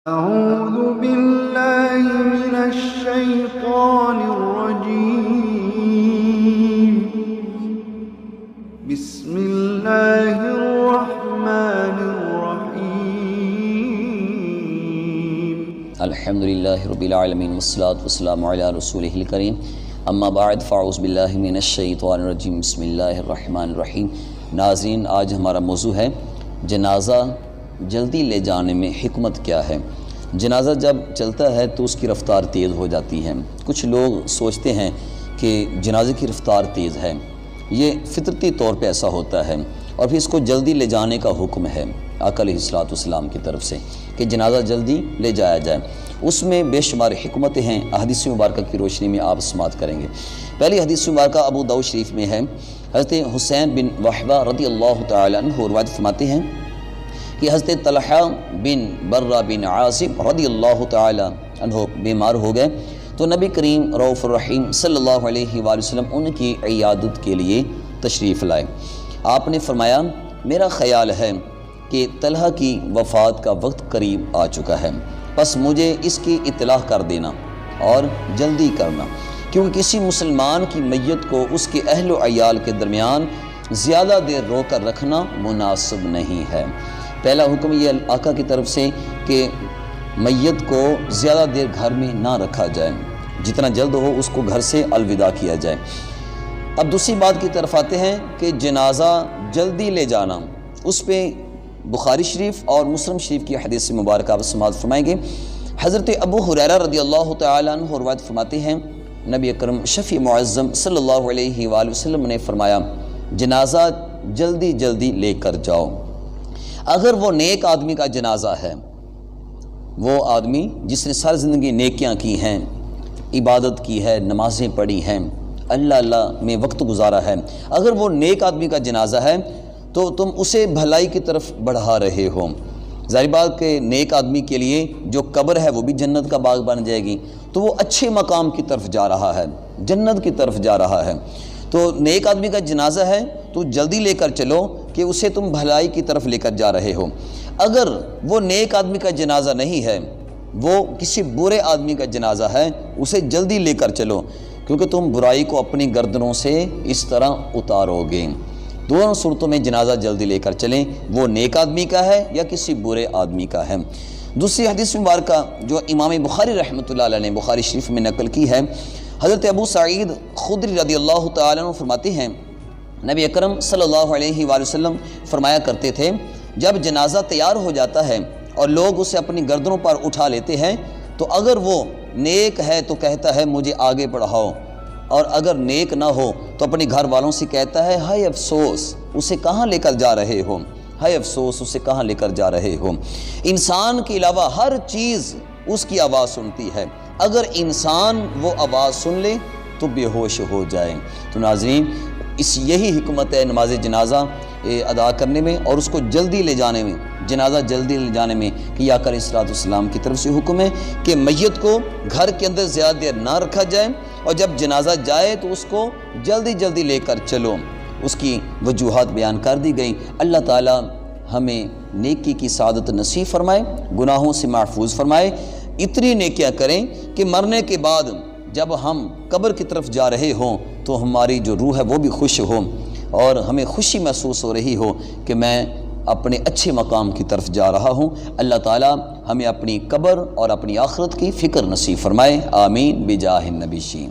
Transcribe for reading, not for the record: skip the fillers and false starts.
أعوذ بالله من الشيطان الرجيم بسم الله الرحمن الرحيم الحمد لله رب العالمين والصلاة والسلام على رسوله الكريم اما بعد فاعوذ باللہ من الشیطان الرجیم بسم اللہ الرحمن الرحیم۔ ناظرین، آج ہمارا موضوع ہے جنازہ جلدی لے جانے میں حکمت کیا ہے۔ جنازہ جب چلتا ہے تو اس کی رفتار تیز ہو جاتی ہے۔ کچھ لوگ سوچتے ہیں کہ جنازے کی رفتار تیز ہے، یہ فطرتی طور پہ ایسا ہوتا ہے، اور پھر اس کو جلدی لے جانے کا حکم ہے آقا علیہ الصلوۃ والسلام کی طرف سے کہ جنازہ جلدی لے جایا جائے۔ اس میں بے شمار حکمتیں ہیں، احادیث مبارکہ کی روشنی میں آپ سماعت کریں گے۔ پہلی حدیث مبارکہ ابو داؤد شریف میں ہے، حضرت حسین بن وحبہ رضی اللہ تعالی عنہ روایت فرماتے ہیں کہ حضرت طلحہ بن برہ بن عاصم رضی اللہ تعالی عنہ بیمار ہو گئے تو نبی کریم رؤوف الرحیم صلی اللہ علیہ وآلہ وسلم ان کی عیادت کے لیے تشریف لائے۔ آپ نے فرمایا، میرا خیال ہے کہ طلحہ کی وفات کا وقت قریب آ چکا ہے، بس مجھے اس کی اطلاع کر دینا اور جلدی کرنا، کیونکہ کسی مسلمان کی میت کو اس کے اہل و عیال کے درمیان زیادہ دیر رو کر رکھنا مناسب نہیں ہے۔ پہلا حکم یہ آقا کی طرف سے کہ میت کو زیادہ دیر گھر میں نہ رکھا جائے، جتنا جلد ہو اس کو گھر سے الوداع کیا جائے۔ اب دوسری بات کی طرف آتے ہیں کہ جنازہ جلدی لے جانا، اس پہ بخاری شریف اور مسلم شریف کی حدیث مبارکہ آپ سماعت فرمائیں گے۔ حضرت ابو ہریرہ رضی اللہ تعالیٰ عنہ روایت فرماتے ہیں، نبی اکرم شفیع معظم صلی اللہ علیہ وآلہ وسلم نے فرمایا، جنازہ جلدی جلدی لے کر جاؤ۔ اگر وہ نیک آدمی کا جنازہ ہے، وہ آدمی جس نے ساری زندگی نیکیاں کی ہیں، عبادت کی ہے، نمازیں پڑھی ہیں، اللہ میں وقت گزارا ہے، اگر وہ نیک آدمی کا جنازہ ہے تو تم اسے بھلائی کی طرف بڑھا رہے ہو۔ ظاہر بات کہ نیک آدمی کے لیے جو قبر ہے وہ بھی جنت کا باغ بن جائے گی، تو وہ اچھے مقام کی طرف جا رہا ہے، جنت کی طرف جا رہا ہے۔ تو نیک آدمی کا جنازہ ہے تو جلدی لے کر چلو کہ اسے تم بھلائی کی طرف لے کر جا رہے ہو۔ اگر وہ نیک آدمی کا جنازہ نہیں ہے، وہ کسی برے آدمی کا جنازہ ہے، اسے جلدی لے کر چلو، کیونکہ تم برائی کو اپنی گردنوں سے اس طرح اتارو گے۔ دونوں صورتوں میں جنازہ جلدی لے کر چلیں، وہ نیک آدمی کا ہے یا کسی برے آدمی کا ہے۔ دوسری حدیث مبارکہ جو امام بخاری رحمۃ اللہ علیہ نے بخاری شریف میں نقل کی ہے، حضرت ابو سعید خدری رضی اللہ تعالیٰ عنہ فرماتے ہیں، نبی اکرم صلی اللہ علیہ وآلہ وسلم فرمایا کرتے تھے، جب جنازہ تیار ہو جاتا ہے اور لوگ اسے اپنی گردنوں پر اٹھا لیتے ہیں تو اگر وہ نیک ہے تو کہتا ہے مجھے آگے بڑھاؤ، اور اگر نیک نہ ہو تو اپنے گھر والوں سے کہتا ہے ہائے افسوس اسے کہاں لے کر جا رہے ہو، ہائے افسوس اسے کہاں لے کر جا رہے ہو۔ انسان کے علاوہ ہر چیز اس کی آواز سنتی ہے، اگر انسان وہ آواز سن لے تو بے ہوش ہو جائے۔ تو ناظرین، یہی حکمت ہے نماز جنازہ ادا کرنے میں اور اس کو جلدی لے جانے میں، جنازہ جلدی لے جانے میں، کہ آقا علیہ الصلوۃ والسلام کی طرف سے حکم ہے کہ میت کو گھر کے اندر زیادہ دیر نہ رکھا جائے، اور جب جنازہ جائے تو اس کو جلدی جلدی لے کر چلو۔ اس کی وجوہات بیان کر دی گئی۔ اللہ تعالی ہمیں نیکی کی سعادت نصیب فرمائے، گناہوں سے محفوظ فرمائے، اتنی نیکیاں کریں کہ مرنے کے بعد جب ہم قبر کی طرف جا رہے ہوں تو ہماری جو روح ہے وہ بھی خوش ہو، اور ہمیں خوشی محسوس ہو رہی ہو کہ میں اپنے اچھے مقام کی طرف جا رہا ہوں۔ اللہ تعالی ہمیں اپنی قبر اور اپنی آخرت کی فکر نصیب فرمائے، آمین بجاہ النبی شین۔